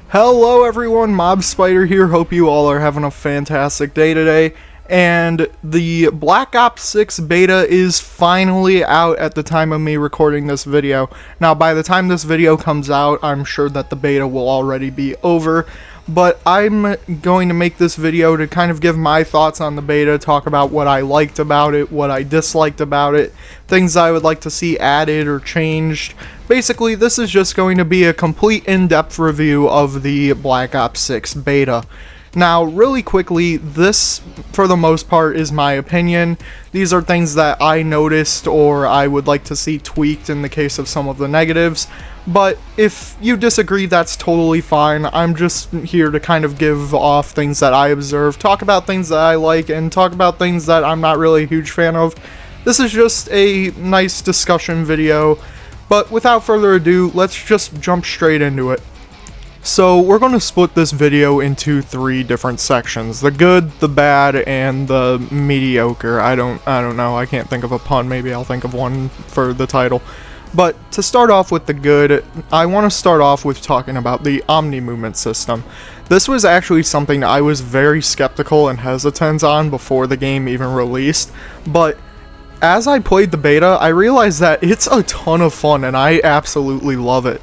Hello everyone, Mob Spider here, hope you all are having a fantastic day today, and the Black Ops 6 Beta is finally out at the time of me recording this video. Now by the time this video comes out, I'm sure that the beta will already be over, but I'm going to make this video to kind of give my thoughts on the beta, talk about what I liked about it, what I disliked about it, things I would like to see added or changed. Basically, this is just going to be a complete in-depth review of the Black Ops 6 Beta. Now, really quickly, this, for the most part, is my opinion. These are things that I noticed or I would like to see tweaked in the case of some of the negatives. But if you disagree, that's totally fine. I'm just here to kind of give off things that I observe, talk about things that I like, and talk about things that I'm not really a huge fan of. This is just a nice discussion video. But without further ado, let's just jump straight into it. So we're going to split this video into 3 different sections: the good, the bad, and the mediocre. I don't know, I can't think of a pun, maybe I'll think of one for the title. But to start off with the good, I want to start off with talking about the Omni movement system. This was actually something I was very skeptical and hesitant on before the game even released, but as I played the beta, I realized that it's a ton of fun and I absolutely love it.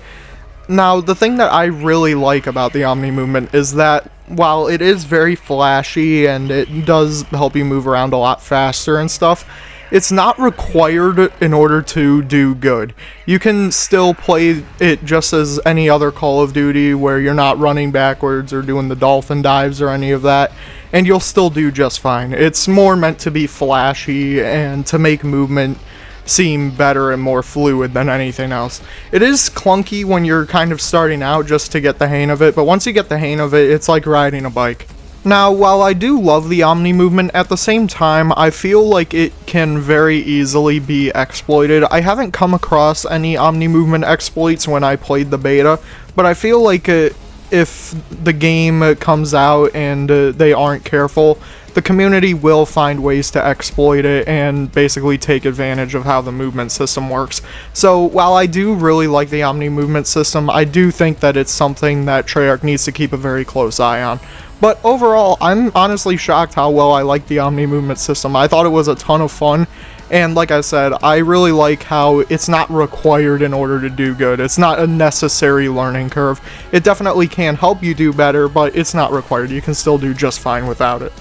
Now, the thing that I really like about the Omni movement is that while it is very flashy and it does help you move around a lot faster and stuff, it's not required in order to do good. You can still play it just as any other Call of Duty where you're not running backwards or doing the dolphin dives or any of that, and you'll still do just fine. It's more meant to be flashy and to make movement seem better and more fluid than anything else. It is clunky when you're kind of starting out just to get the hang of it, but once you get the hang of it, it's like riding a bike. Now, while I do love the Omni movement, at the same time, I feel like it can very easily be exploited. I haven't come across any Omni movement exploits when I played the beta, but I feel like if the game comes out and they aren't careful, the community will find ways to exploit it and basically take advantage of how the movement system works. So while I do really like the Omni movement system, I do think that it's something that Treyarch needs to keep a very close eye on. But overall, I'm honestly shocked how well I like the Omni movement system. I thought it was a ton of fun, and like I said, I really like how it's not required in order to do good. It's not a necessary learning curve. It definitely can help you do better, but it's not required. You can still do just fine without it.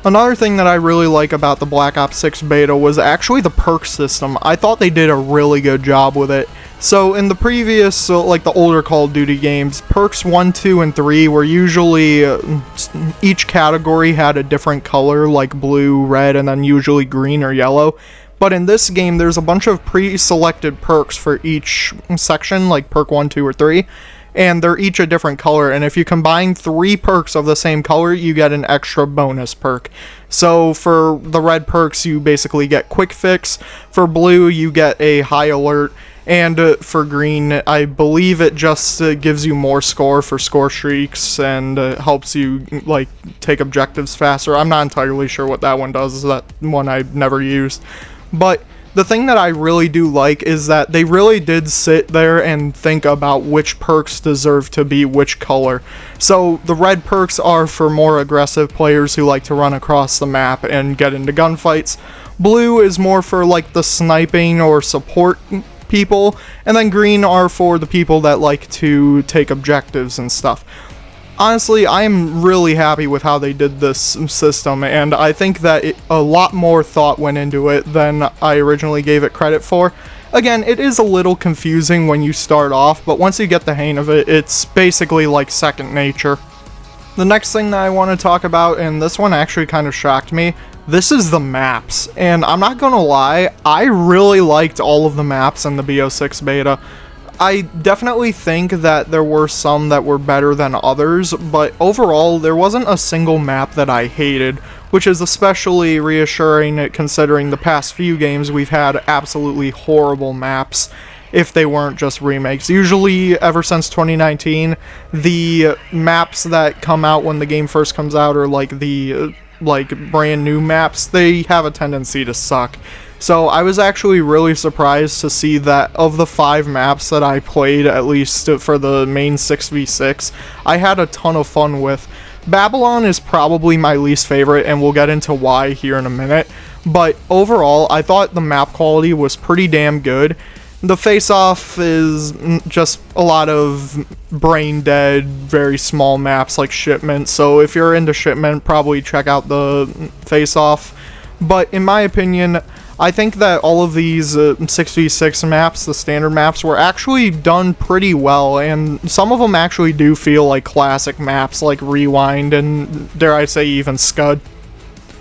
Another thing that I really like about the Black Ops 6 beta was actually the perk system. I thought they did a really good job with it. So in the previous, like the older Call of Duty games, perks 1, 2, and 3 were usually, each category had a different color, like blue, red, and then usually green or yellow. But in this game, there's a bunch of pre-selected perks for each section, like perk 1, 2, or 3. And they're each a different color, and if you combine 3 perks of the same color, you get an extra bonus perk. So for the red perks, you basically get Quick Fix, for blue, you get a High Alert, and for green, I believe it just gives you more score for score streaks, and helps you, like, take objectives faster. I'm not entirely sure what that one does, that one I've never used. But the thing that I really do like is that they really did sit there and think about which perks deserve to be which color. So the red perks are for more aggressive players who like to run across the map and get into gunfights. Blue is more for like the sniping or support people, and then green are for the people that like to take objectives and stuff. Honestly, I'm really happy with how they did this system, and I think that a lot more thought went into it than I originally gave it credit for. Again, it is a little confusing when you start off, but once you get the hang of it, it's basically like second nature. The next thing that I want to talk about, and this one actually kind of shocked me, this is the maps. And I'm not gonna lie, I really liked all of the maps in the BO6 beta. I definitely think that there were some that were better than others, but overall, there wasn't a single map that I hated, which is especially reassuring considering the past few games we've had absolutely horrible maps, if they weren't just remakes. Usually, ever since 2019, the maps that come out when the game first comes out are like the brand new maps. They have a tendency to suck. So I was actually really surprised to see that of the 5 maps that I played, at least for the main 6v6, I had a ton of fun with. Babylon is probably my least favorite, and we'll get into why here in a minute. But overall, I thought the map quality was pretty damn good. The face-off is just a lot of brain-dead, very small maps like Shipment, so if you're into Shipment, probably check out the face-off. But in my opinion, I think that all of these 6v6 maps, the standard maps, were actually done pretty well, and some of them actually do feel like classic maps like Rewind and, dare I say, even Scud.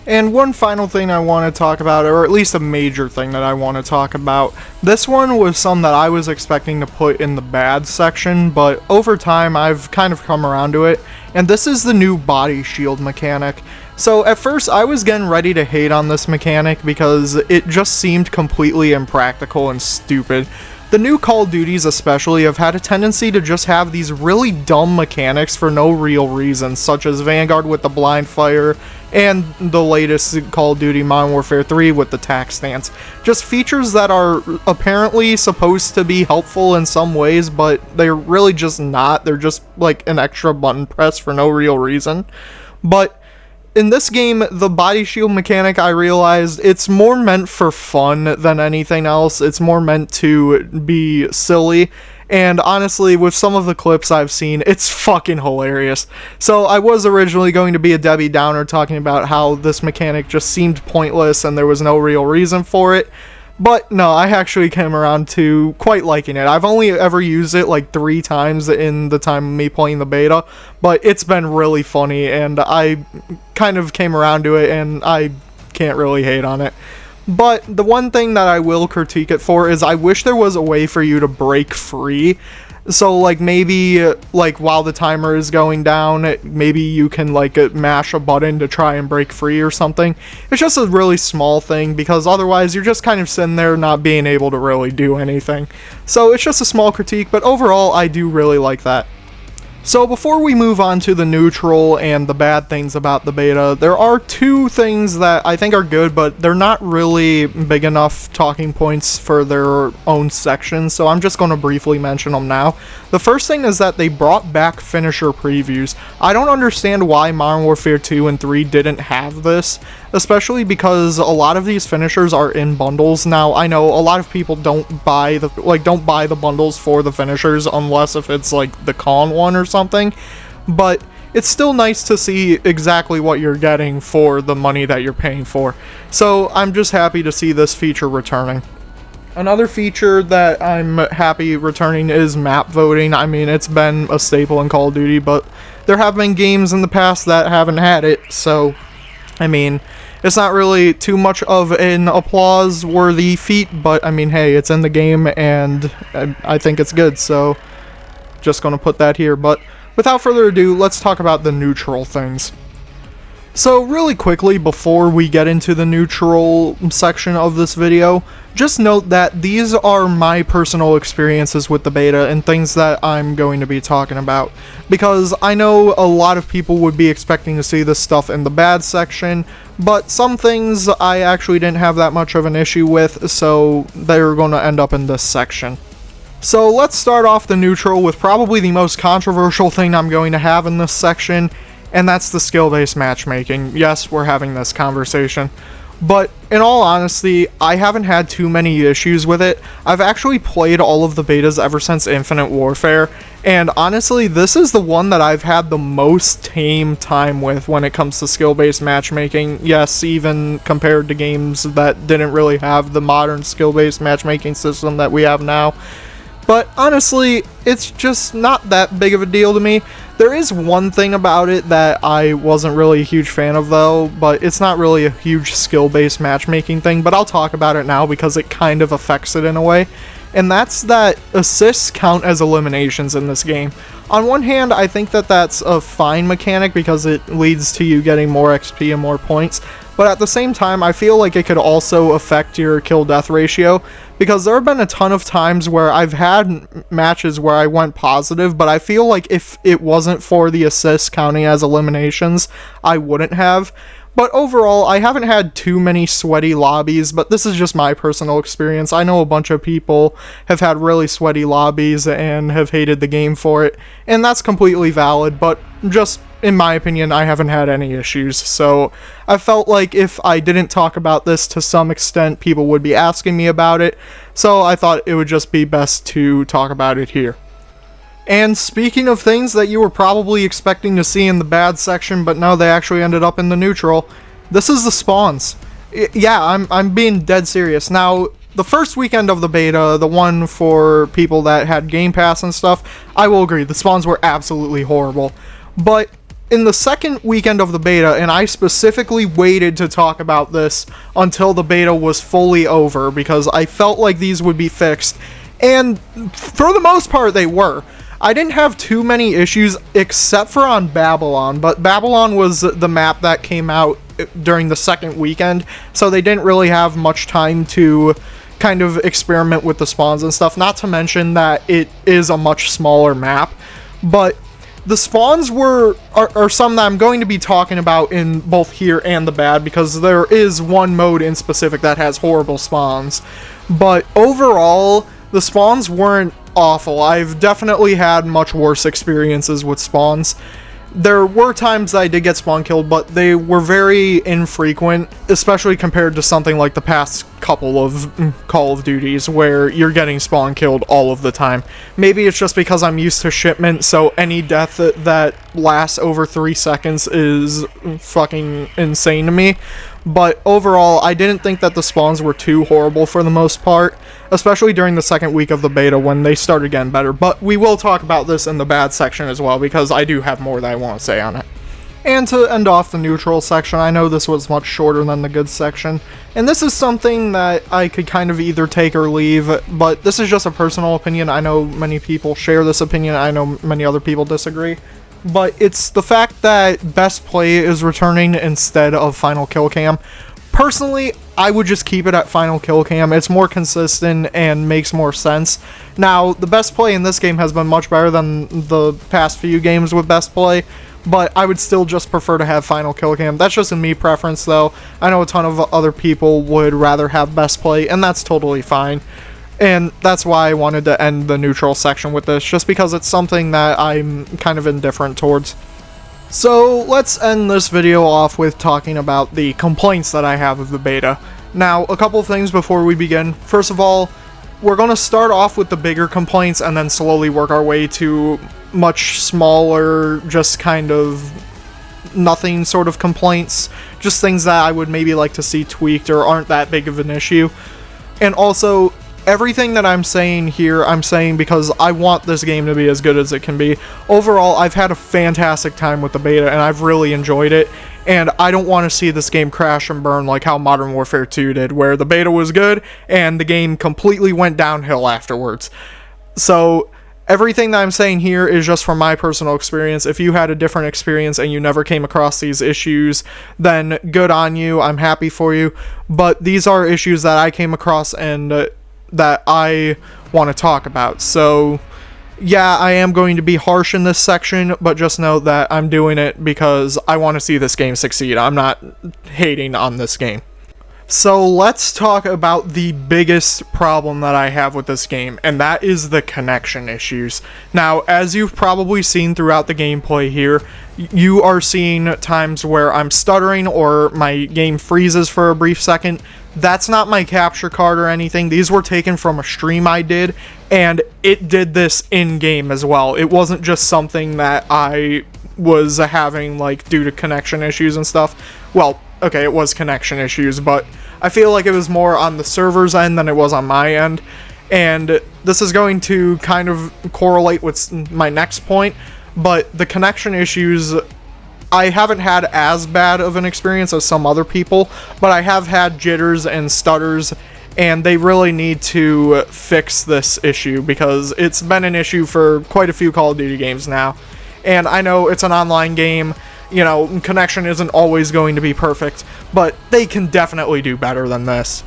And one final thing I want to talk about, or at least a major thing that I want to talk about, this one was some that I was expecting to put in the bad section, but over time I've kind of come around to it, and this is the new body shield mechanic. So at first I was getting ready to hate on this mechanic because it just seemed completely impractical and stupid. The new Call of Duties especially have had a tendency to just have these really dumb mechanics for no real reason, such as Vanguard with the blind fire, and the latest Call of Duty Modern Warfare 3 with the tac stance. Just features that are apparently supposed to be helpful in some ways, but they're really just not. They're just like an extra button press for no real reason. But in this game, the body shield mechanic, I realized, it's more meant for fun than anything else. It's more meant to be silly. And honestly, with some of the clips I've seen, it's fucking hilarious. So I was originally going to be a Debbie Downer talking about how this mechanic just seemed pointless and there was no real reason for it. But no, I actually came around to quite liking it. I've only ever used it like 3 times in the time of me playing the beta, but it's been really funny, and I kind of came around to it, and I can't really hate on it. But the one thing that I will critique it for is I wish there was a way for you to break free. So, like, maybe, like, while the timer is going down, maybe you can, like, mash a button to try and break free or something. It's just a really small thing, because otherwise you're just kind of sitting there not being able to really do anything. So, it's just a small critique, but overall, I do really like that. So before we move on to the neutral and the bad things about the beta, there are 2 things that I think are good, but they're not really big enough talking points for their own section, so I'm just going to briefly mention them now. The first thing is that they brought back finisher previews. I don't understand why Modern Warfare 2 and 3 didn't have this, especially because a lot of these finishers are in bundles. Now, I know a lot of people don't buy the bundles for the finishers unless if it's like the con one or something, but it's still nice to see exactly what you're getting for the money that you're paying for. So I'm just happy to see this feature returning. Another feature that I'm happy returning is map voting. I mean, it's been a staple in Call of Duty, but there have been games in the past that haven't had it, so I mean, it's not really too much of an applause-worthy feat, but I mean, hey, it's in the game, and I think it's good, so just gonna put that here. But without further ado, let's talk about the neutral things. So really quickly, before we get into the neutral section of this video, just note that these are my personal experiences with the beta and things that I'm going to be talking about, because I know a lot of people would be expecting to see this stuff in the bad section, but some things I actually didn't have that much of an issue with, so they're going to end up in this section. So let's start off the neutral with probably the most controversial thing I'm going to have in this section, and that's the skill-based matchmaking. Yes, we're having this conversation, but in all honesty, I haven't had too many issues with it. I've actually played all of the betas ever since Infinite Warfare, and honestly, this is the one that I've had the most tame time with when it comes to skill-based matchmaking. Yes, even compared to games that didn't really have the modern skill-based matchmaking system that we have now. But honestly, it's just not that big of a deal to me. There is one thing about it that I wasn't really a huge fan of though, but it's not really a huge skill-based matchmaking thing, but I'll talk about it now because it kind of affects it in a way. And that's that assists count as eliminations in this game. On one hand, I think that that's a fine mechanic because it leads to you getting more XP and more points, but at the same time, I feel like it could also affect your kill-death ratio, because there have been a ton of times where I've had matches where I went positive, but I feel like if it wasn't for the assists counting as eliminations, I wouldn't have. But overall, I haven't had too many sweaty lobbies, but this is just my personal experience. I know a bunch of people have had really sweaty lobbies and have hated the game for it, and that's completely valid, but just in my opinion, I haven't had any issues. So I felt like if I didn't talk about this to some extent, people would be asking me about it, so I thought it would just be best to talk about it here. And speaking of things that you were probably expecting to see in the bad section, but no, they actually ended up in the neutral, this is the spawns. Yeah, I'm being dead serious. Now, the first weekend of the beta, the one for people that had Game Pass and stuff, I will agree, the spawns were absolutely horrible. But in the second weekend of the beta, and I specifically waited to talk about this until the beta was fully over, because I felt like these would be fixed, and for the most part, they were. I didn't have too many issues except for on Babylon, but Babylon was the map that came out during the second weekend, so they didn't really have much time to kind of experiment with the spawns and stuff, not to mention that it is a much smaller map. But the spawns are some that I'm going to be talking about in both here and the bad, because there is one mode in specific that has horrible spawns. But overall, the spawns weren't awful. I've definitely had much worse experiences with spawns. There were times I did get spawn killed, but they were very infrequent, especially compared to something like the past couple of Call of Duties, where you're getting spawn killed all of the time. Maybe it's just because I'm used to shipment, so any death that lasts over 3 seconds is fucking insane to me. But overall, I didn't think that the spawns were too horrible for the most part, especially during the second week of the beta when they started getting better. But we will talk about this in the bad section as well, because I do have more that I want to say on it. And to end off the neutral section, I know this was much shorter than the good section, and this is something that I could kind of either take or leave, but this is just a personal opinion. I know many people share this opinion, I know many other people disagree. But it's the fact that Best Play is returning instead of Final Kill Cam. Personally, I would just keep it at Final Kill Cam. It's more consistent and makes more sense. Now, the Best Play in this game has been much better than the past few games with Best Play, but I would still just prefer to have Final Kill Cam. That's just a me preference, though. I know a ton of other people would rather have Best Play, and that's totally fine. And that's why I wanted to end the neutral section with this, just because it's something that I'm kind of indifferent towards. So let's end this video off with talking about the complaints that I have of the beta. Now, a couple of things before we begin. First of all, we're going to start off with the bigger complaints and then slowly work our way to much smaller, just kind of nothing sort of complaints. Just things that I would maybe like to see tweaked or aren't that big of an issue. And also, everything that I'm saying here, I'm saying because I want this game to be as good as it can be. Overall, I've had a fantastic time with the beta, and I've really enjoyed it, and I don't want to see this game crash and burn like how Modern Warfare 2 did, where the beta was good, and the game completely went downhill afterwards. So, everything that I'm saying here is just from my personal experience. If you had a different experience and you never came across these issues, then good on you, I'm happy for you, but these are issues that I came across and that I want to talk about. So yeah, I am going to be harsh in this section, but just know that I'm doing it because I want to see this game succeed. I'm not hating on this game. So let's talk about the biggest problem that I have with this game, and that is the connection issues. Now, as you've probably seen throughout the gameplay here, you are seeing times where I'm stuttering or my game freezes for a brief second. That's not my capture card or anything. These were taken from a stream I did, and it did this in-game as well. It wasn't just something that I was having, like, due to connection issues and stuff. Well, okay, it was connection issues, but I feel like it was more on the server's end than it was on my end. And this is going to kind of correlate with my next point, but the connection issues, I haven't had as bad of an experience as some other people, but I have had jitters and stutters, and they really need to fix this issue because it's been an issue for quite a few Call of Duty games now. And I know it's an online game, you know, connection isn't always going to be perfect, but they can definitely do better than this.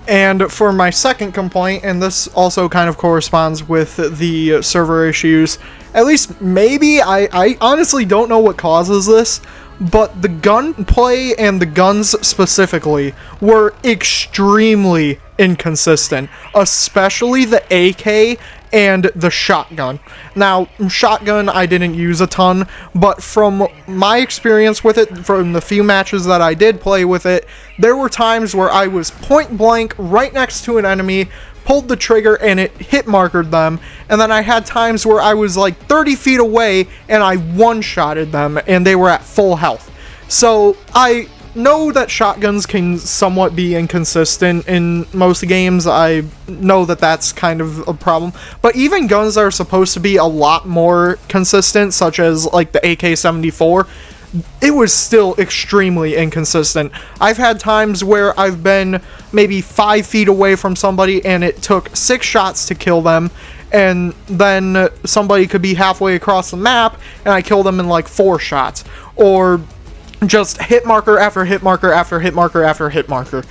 And for my second complaint, and this also kind of corresponds with the server issues, at least maybe, I honestly don't know what causes this, but the gunplay and the guns specifically were extremely inconsistent, especially the AK and the shotgun. Now, shotgun I didn't use a ton, but from my experience with it, from the few matches that I did play with it, there were times where I was point blank right next to an enemy, pulled the trigger, and it hit markered them, and then I had times where I was like 30 feet away and I one-shotted them and they were at full health. So I know that shotguns can somewhat be inconsistent in most games. I know that that's kind of a problem, but even guns that are supposed to be a lot more consistent, such as like the AK-74, it was still extremely inconsistent. I've had times where I've been maybe 5 feet away from somebody and it took 6 shots to kill them, and then somebody could be halfway across the map and I kill them in like 4 shots, or just hit marker after hit marker after hit marker after hit marker.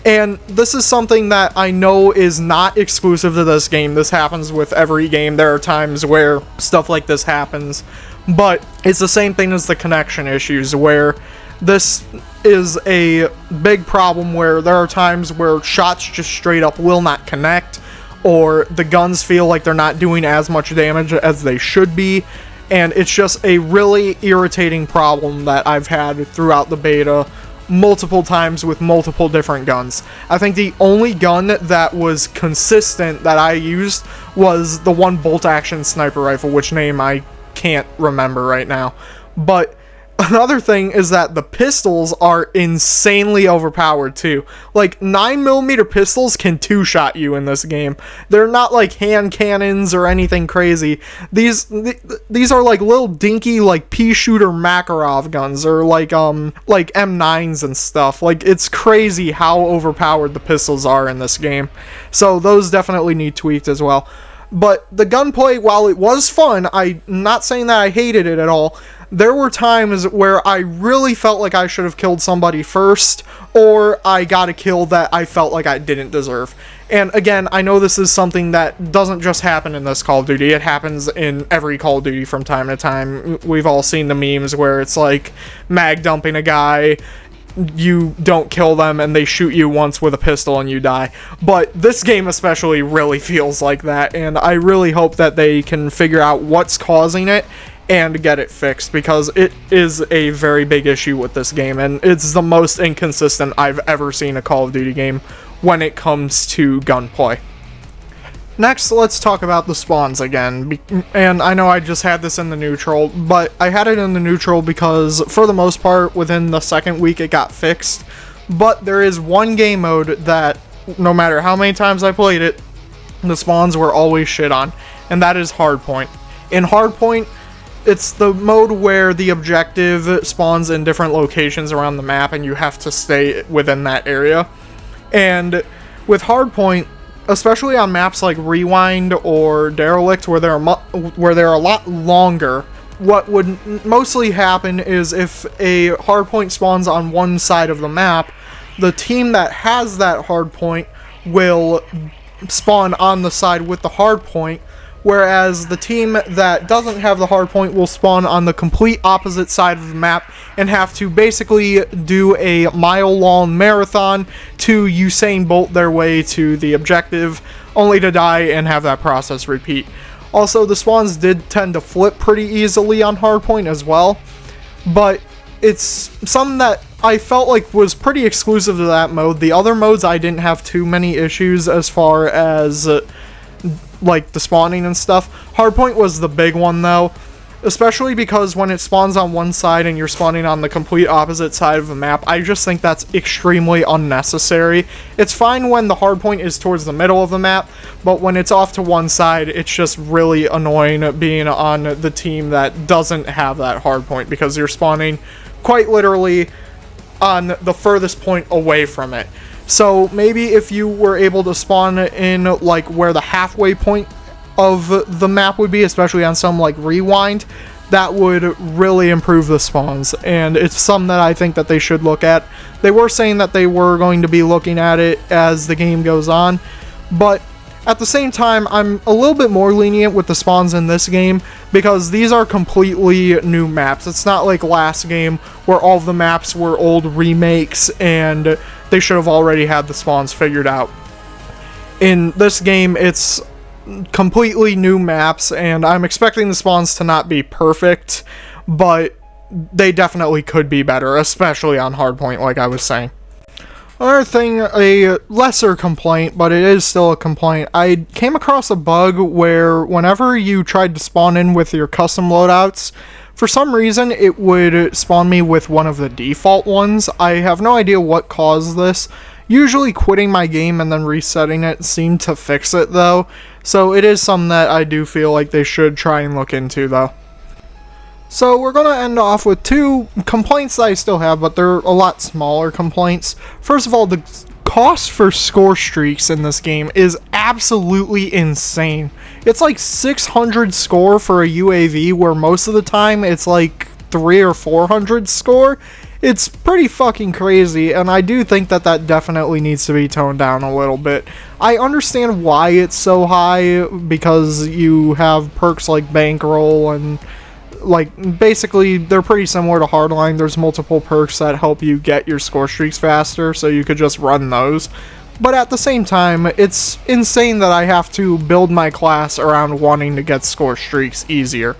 And this is something that I know is not exclusive to this game. This happens with every game. There are times where stuff like this happens, but it's the same thing as the connection issues, where this is a big problem where there are times where shots just straight up will not connect, or the guns feel like they're not doing as much damage as they should be. And it's just a really irritating problem that I've had throughout the beta multiple times with multiple different guns. I think the only gun that was consistent that I used was the one bolt-action sniper rifle, which name I can't remember right now. But another thing is that the pistols are insanely overpowered too. Like 9mm pistols can two-shot you in this game. They're not like hand cannons or anything crazy. These are like little dinky like pea shooter Makarov guns, or like M9s and stuff. Like, it's crazy how overpowered the pistols are in this game. So those definitely need tweaked as well. But the gunplay, while it was fun, I'm not saying that I hated it at all. There were times where I really felt like I should have killed somebody first, or I got a kill that I felt like I didn't deserve. And again, I know this is something that doesn't just happen in this Call of Duty. It happens in every Call of Duty from time to time. We've all seen the memes where it's like mag dumping a guy, you don't kill them, and they shoot you once with a pistol and you die. But this game especially really feels like that, and I really hope that they can figure out what's causing it and get it fixed, because it is a very big issue with this game, and it's the most inconsistent I've ever seen a Call of Duty game when it comes to gunplay. Next, let's talk about the spawns again, and I know I just had this in the neutral, but I had it in the neutral because, for the most part, within the second week it got fixed. But there is one game mode that, no matter how many times I played it, the spawns were always shit on, and that is Hardpoint. In Hardpoint, it's the mode where the objective spawns in different locations around the map and you have to stay within that area. And with Hardpoint, especially on maps like Rewind or Derelict, where they're a lot longer, what would mostly happen is if a hardpoint spawns on one side of the map, the team that has that hardpoint will spawn on the side with the hardpoint, whereas the team that doesn't have the hardpoint will spawn on the complete opposite side of the map and have to basically do a mile-long marathon to Usain Bolt their way to the objective, only to die and have that process repeat. Also, the spawns did tend to flip pretty easily on hardpoint as well, but it's something that I felt like was pretty exclusive to that mode. The other modes I didn't have too many issues as far as like the spawning and stuff. Hardpoint was the big one though, especially because when it spawns on one side and you're spawning on the complete opposite side of the map, I just think that's extremely unnecessary. It's fine when the hardpoint is towards the middle of the map, but when it's off to one side, it's just really annoying being on the team that doesn't have that hardpoint, because you're spawning quite literally on the furthest point away from it. So maybe if you were able to spawn in like where the halfway point of the map would be, especially on some like Rewind, that would really improve the spawns, and it's something that I think that they should look at. They were saying that they were going to be looking at it as the game goes on, but At the same time, I'm a little bit more lenient with the spawns in this game because these are completely new maps. It's not like last game where all of the maps were old remakes and they should have already had the spawns figured out. In this game, it's completely new maps, and I'm expecting the spawns to not be perfect, but they definitely could be better, especially on hardpoint, like I was saying. Another thing, a lesser complaint, but it is still a complaint. I came across a bug where whenever you tried to spawn in with your custom loadouts, for some reason it would spawn me with one of the default ones. I have no idea what caused this. Usually quitting my game and then resetting it seemed to fix it though, so it is something that I do feel like they should try and look into though. So we're going to end off with two complaints that I still have, but they're a lot smaller complaints. First of all, the cost for score streaks in this game is absolutely insane. It's like 600 score for a UAV, where most of the time it's like 300 or 400 score. It's pretty fucking crazy, and I do think that that definitely needs to be toned down a little bit. I understand why it's so high, because you have perks like Bankroll and like, basically, they're pretty similar to Hardline. There's multiple perks that help you get your score streaks faster, so you could just run those. But at the same time, it's insane that I have to build my class around wanting to get score streaks easier.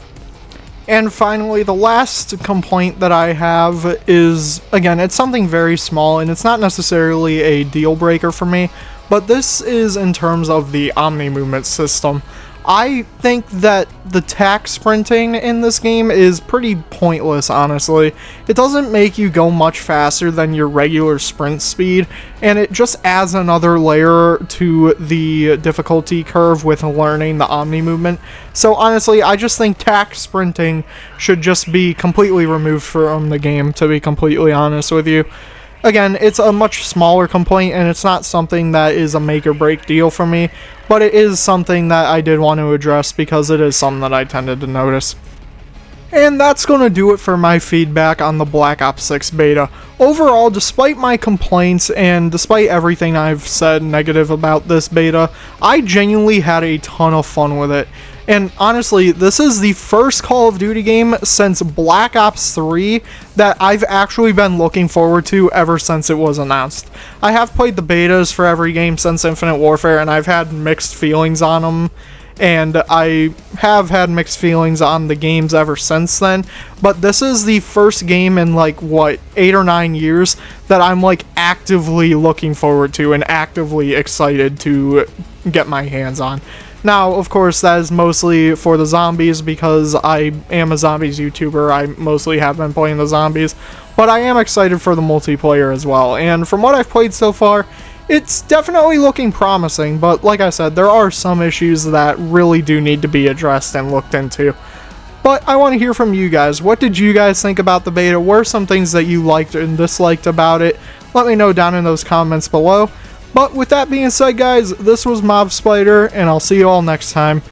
And finally, the last complaint that I have is, again, it's something very small, and it's not necessarily a deal breaker for me, but this is in terms of the Omni movement system. I think that the tack sprinting in this game is pretty pointless, honestly. It doesn't make you go much faster than your regular sprint speed, and it just adds another layer to the difficulty curve with learning the Omni movement. So honestly, I just think tack sprinting should just be completely removed from the game, to be completely honest with you. Again, it's a much smaller complaint, and it's not something that is a make or break deal for me, but it is something that I did want to address because it is something that I tended to notice. And that's going to do it for my feedback on the Black Ops 6 beta. Overall, despite my complaints and despite everything I've said negative about this beta, I genuinely had a ton of fun with it. And honestly, this is the first Call of Duty game since Black Ops 3 that I've actually been looking forward to ever since it was announced. I have played the betas for every game since Infinite Warfare, and I've had mixed feelings on them. And I have had mixed feelings on the games ever since then, but this is the first game in like, what, 8 or 9 years that I'm like actively looking forward to and actively excited to get my hands on. Now, of course, that is mostly for the zombies because I am a zombies YouTuber. I mostly have been playing the zombies, but I am excited for the multiplayer as well, and from what I've played so far, it's definitely looking promising, but like I said, there are some issues that really do need to be addressed and looked into. But I want to hear from you guys. What did you guys think about the beta? What are some things that you liked and disliked about it? Let me know down in those comments below. But with that being said, guys, this was Mob Spider, and I'll see you all next time.